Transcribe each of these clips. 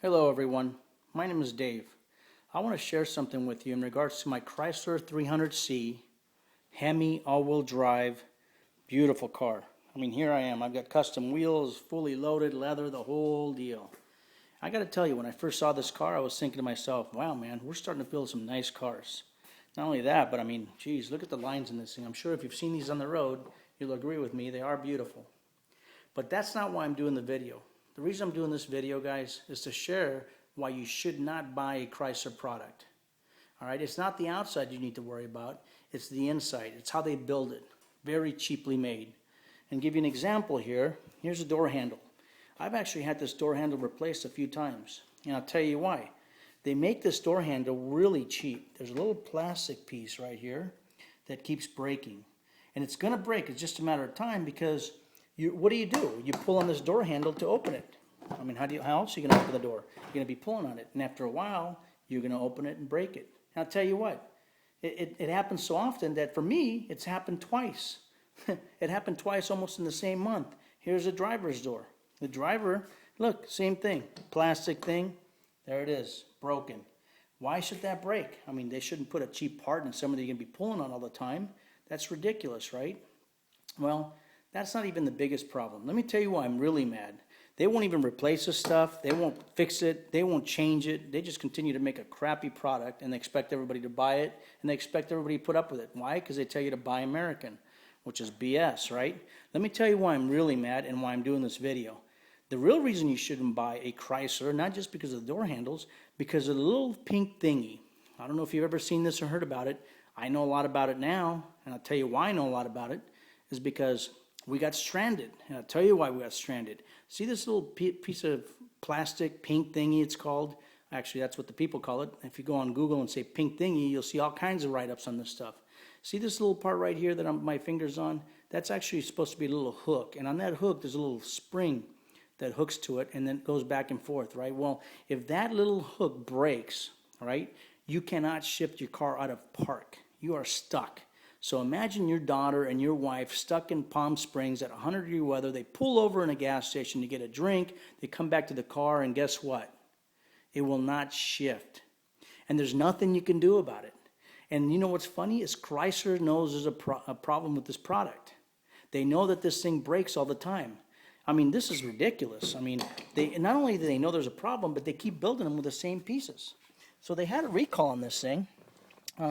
Hello everyone, my name is Dave. I want to share something with you in regards to my Chrysler 300C Hemi all-wheel drive, beautiful car. I mean, here I am, I've got custom wheels, fully loaded, leather, the whole deal. I got to tell you, when I first saw this car, I was thinking to myself, wow man, we're starting to build some nice cars. Not only that, but I mean, geez, look at the lines in this thing. I'm sure if you've seen these on the road, you'll agree with me, they are beautiful. But that's not why I'm doing the video. The reason I'm doing this video, guys, is to share why you should not buy a Chrysler product. All right, it's not the outside you need to worry about, it's the inside. It's how they build it. Very cheaply made. And give you an example here, here's a door handle. I've actually had this door handle replaced a few times, and I'll tell you why. They make this door handle really cheap. There's a little plastic piece right here that keeps breaking. And it's going to break, it's just a matter of time because what do? You pull on this door handle to open it. I mean, how else are you going to open the door? You're going to be pulling on it, and after a while, you're going to open it and break it. And I'll tell you what, it happens so often that for me, it's happened twice. It happened twice almost in the same month. Here's a driver's door. The driver, look, same thing, plastic thing, there it is, broken. Why should that break? I mean, they shouldn't put a cheap part in something you're going to be pulling on all the time. That's ridiculous, right? Well, that's not even the biggest problem. Let me tell you why I'm really mad. They won't even replace this stuff. They won't fix it. They won't change it. They just continue to make a crappy product, and they expect everybody to buy it, and they expect everybody to put up with it. Why? Because they tell you to buy American, which is BS, right? Let me tell you why I'm really mad and why I'm doing this video. The real reason you shouldn't buy a Chrysler, not just because of the door handles, because of the little pink thingy. I don't know if you've ever seen this or heard about it. I know a lot about it now, and I'll tell you why I know a lot about it, is because we got stranded, and I'll tell you why we got stranded. See this little piece of plastic, pink thingy it's called? Actually, that's what the people call it. If you go on Google and say pink thingy, you'll see all kinds of write-ups on this stuff. See this little part right here that my finger's on? That's actually supposed to be a little hook, and on that hook there's a little spring that hooks to it, and then it goes back and forth, right? Well, if that little hook breaks, right, you cannot shift your car out of park. You are stuck. So imagine your daughter and your wife stuck in Palm Springs at 100-degree weather. They pull over in a gas station to get a drink. They come back to the car, and guess what? It will not shift. And there's nothing you can do about it. And you know what's funny is Chrysler knows there's a problem with this product. They know that this thing breaks all the time. I mean, this is ridiculous. I mean, not only do they know there's a problem, but they keep building them with the same pieces. So they had a recall on this thing.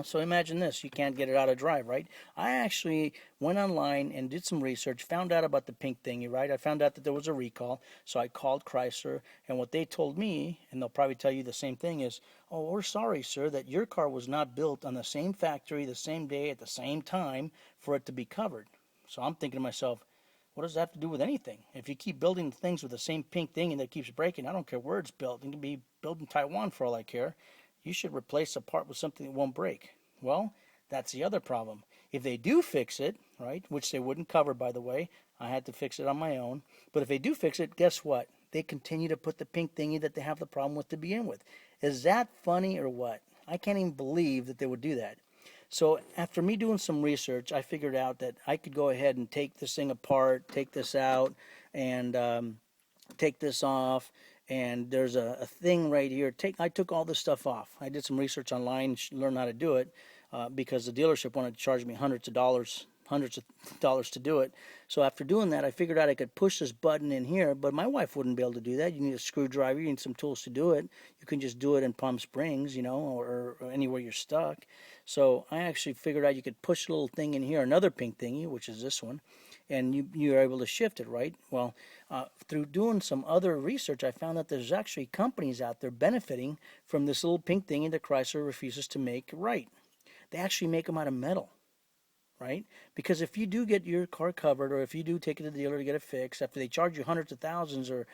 So imagine this, you can't get it out of drive, right? I actually went online and did some research, found out about the pink thingy, right? I found out that there was a recall, so I called Chrysler, and what they told me, and they'll probably tell you the same thing, is, oh, we're sorry, sir, that your car was not built on the same factory, the same day, at the same time for it to be covered. So I'm thinking to myself, what does that have to do with anything? If you keep building things with the same pink thing and that keeps breaking, I don't care where it's built. It can be built in Taiwan for all I care. You should replace a part with something that won't break. Well, that's the other problem. If they do fix it, right, which they wouldn't cover, by the way, I had to fix it on my own, but if they do fix it, guess what? They continue to put the pink thingy that they have the problem with to begin with. Is that funny or what? I can't even believe that they would do that. So after me doing some research, I figured out that I could go ahead and take this thing apart, take this out, and take this off. And there's a thing right here. I took all this stuff off. I did some research online, learned how to do it, because the dealership wanted to charge me hundreds of dollars to do it. So after doing that, I figured out I could push this button in here, but my wife wouldn't be able to do that. You need a screwdriver, you need some tools to do it. You can just do it in Palm Springs, you know, or anywhere you're stuck. So I actually figured out you could push a little thing in here, another pink thingy, which is this one, and you're able to shift it, right? Well, through doing some other research, I found that there's actually companies out there benefiting from this little pink thingy that Chrysler refuses to make right. They actually make them out of metal, right? Because if you do get your car covered, or if you do take it to the dealer to get it fixed, after they charge you hundreds of thousands or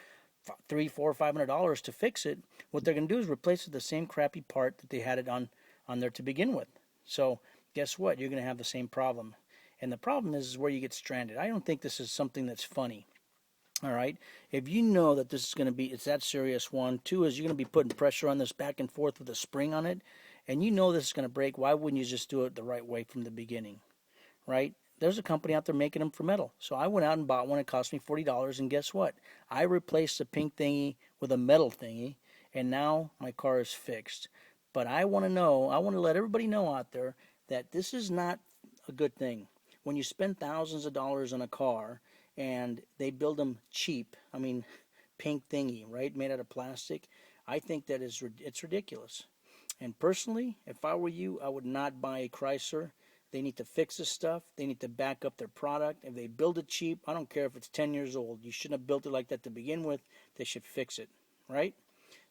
$300, $400, $500 to fix it, what they're going to do is replace it with the same crappy part that they had it on there to begin with. So guess what? You're going to have the same problem. And the problem is where you get stranded. I don't think this is something that's funny. All right. If you know that this is going to be, it's that serious, one. Two is you're going to be putting pressure on this back and forth with a spring on it, and you know this is going to break. Why wouldn't you just do it the right way from the beginning? Right? There's a company out there making them for metal. So I went out and bought one. It cost me $40, and guess what? I replaced the pink thingy with a metal thingy, and now my car is fixed. But I want to know, I want to let everybody know out there that this is not a good thing. When you spend thousands of dollars on a car and they build them cheap, I mean, pink thingy, right, made out of plastic, I think that it's ridiculous. And personally, if I were you, I would not buy a Chrysler. They need to fix this stuff. They need to back up their product. If they build it cheap, I don't care if it's 10 years old. You shouldn't have built it like that to begin with. They should fix it, right?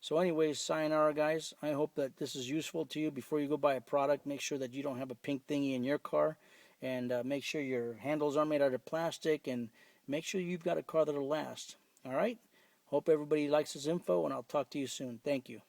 So anyways, sayonara, guys. I hope that this is useful to you. Before you go buy a product, make sure that you don't have a pink thingy in your car. And make sure your handles are made out of plastic. And make sure you've got a car that'll last. All right? Hope everybody likes this info, and I'll talk to you soon. Thank you.